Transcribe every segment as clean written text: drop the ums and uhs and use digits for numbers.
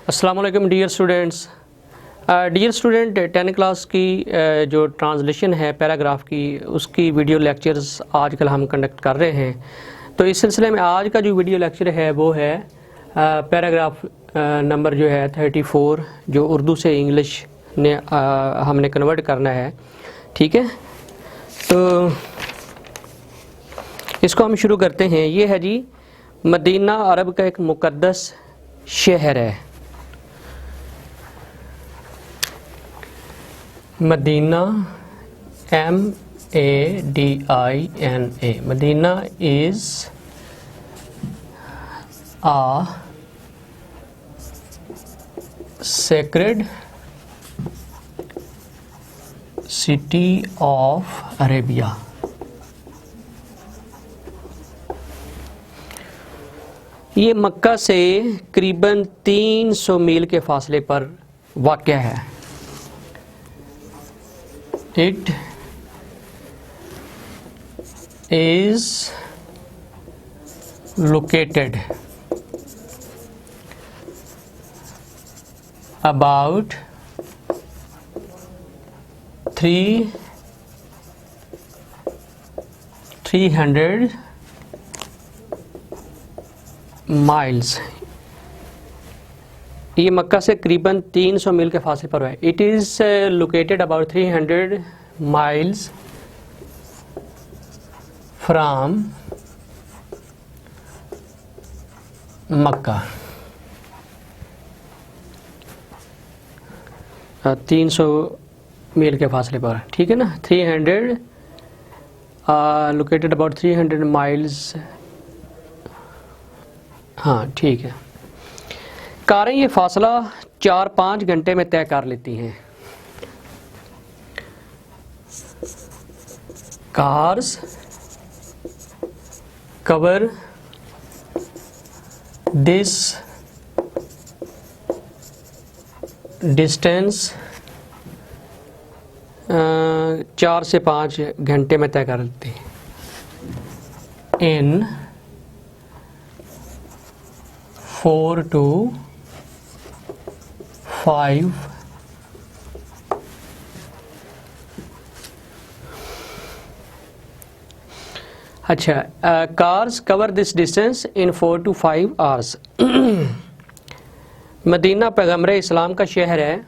अस्सलाम वालेकुम dear students. Dear student 10 class की जो ट्रांसलेशन है पैराग्राफ की, उसकी वीडियो लेक्चर्स आजकल हम कंडक्ट कर रहे हैं। तो इस सिलसिले में आज का जो वीडियो लेक्चर है वो है पैराग्राफ नंबर जो है 34, जो उर्दू से इंग्लिश ने हमने कन्वर्ट करना है। ठीक है, तो इसको हम शुरू करते हैं। ये है जी, मदीना अरब का एक मुक़द्दस शहर है। Madina MADINA, Madina is a sacred city of Arabia। ये मक्का से करीबन 300 मील के फासले पर वाक़या है। It is located about 300 miles। ये मक्का से करीबन 300 मील के फासले पर है। It is located about 300 miles from Mecca. 300 मील के फासले पर, ठीक है ना। 300 लोकेटेड अबाउट 300 माइल्स, हाँ ठीक है। कारें ये फासला 4-5 घंटे में तय कर लेती हैं। कार्स कवर दिस डिस्टेंस 4 से 5 घंटे में तय कर लेती हैं। इन 4 to 5 अच्छा, cars cover this distance in 4 to 5 hours. Madina पैगम्बर इस्लाम का शहर है।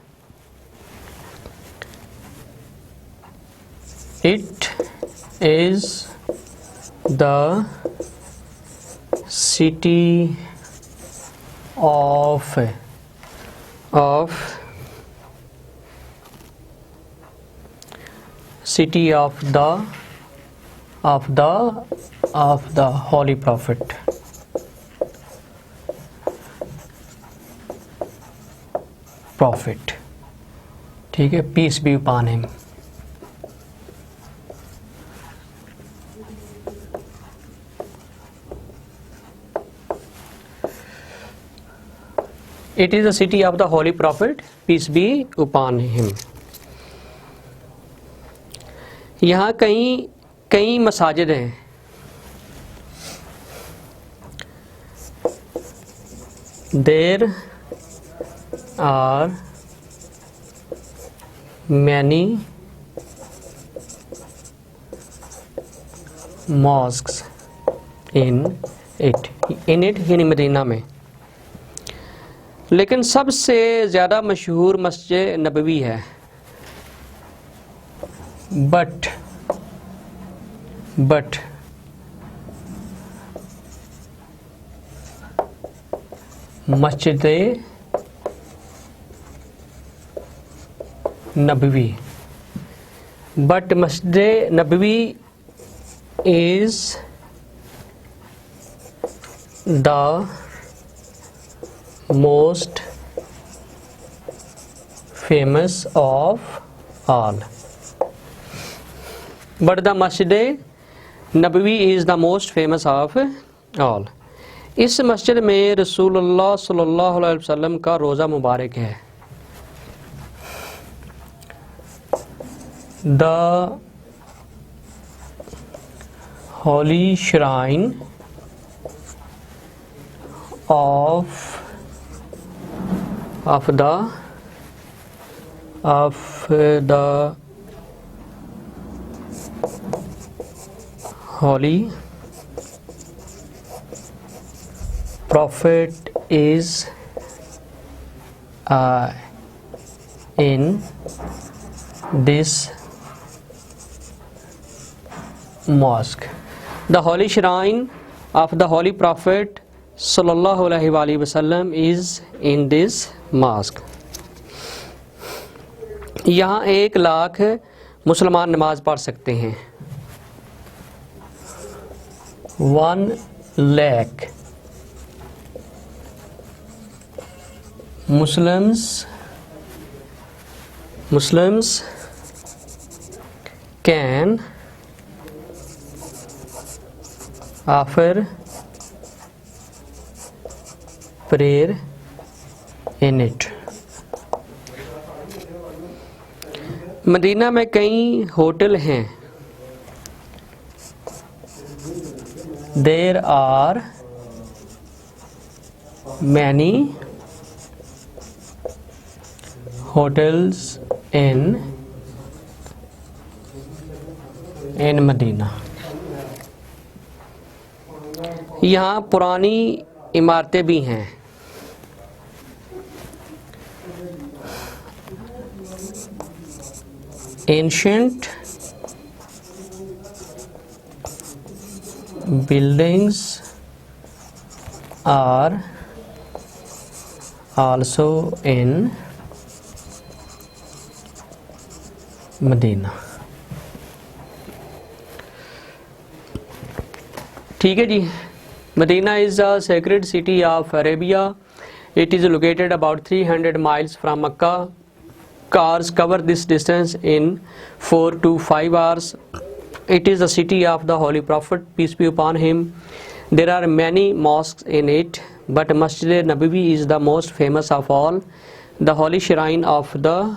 It is the city of city of the holy prophet। ठीक है, peace be upon him। It is the city of the holy prophet, peace be upon him। यहाँ कई मसाजिद हैं। There are many mosques in it यानी Medina में। लेकिन सबसे ज़्यादा मशहूर मस्जिद नबवी है। But Masjid Nabawi is the most famous of all। But the Masjid Nabawi is the most famous of all। इस मस्जिद में रसूलुल्लाह सल्लल्लाहु अलैहि वसल्लम का रोज़ा मुबारक है। The holy shrine of of the Holy Prophet is in this mosque. The holy shrine of the Holy Prophet sallallahu alaihi wasallam is in this mosque. यहाँ 1 लाख मुसलमान नमाज पढ़ सकते हैं. 1 lakh Muslims can offer prayer in it. Madina में कई hotel हैं. There are many hotels in Madina. यहाँ पुरानी इमारतें भी हैं. Ancient buildings are also in Medina. ठीक है जी. Medina is a sacred city of Arabia. It is located about 300 miles from Mecca. Cars cover this distance in 4 to 5 hours. It is the city of the Holy Prophet, peace be upon him. There are many mosques in it, but Masjid Nabawi is the most famous of all. The holy shrine of the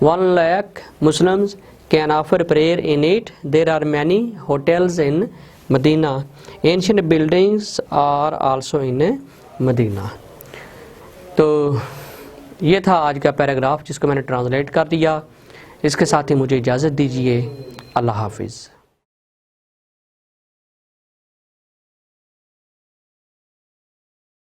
1 lakh Muslims can offer prayer in it. There are many hotels in Medina. Ancient buildings are also in Medina. तो ये था आज का paragraph जिसको मैंने translate कर दिया. इसके साथ ही मुझे इजाज़त दीजिए. अल्लाह हाफिज़.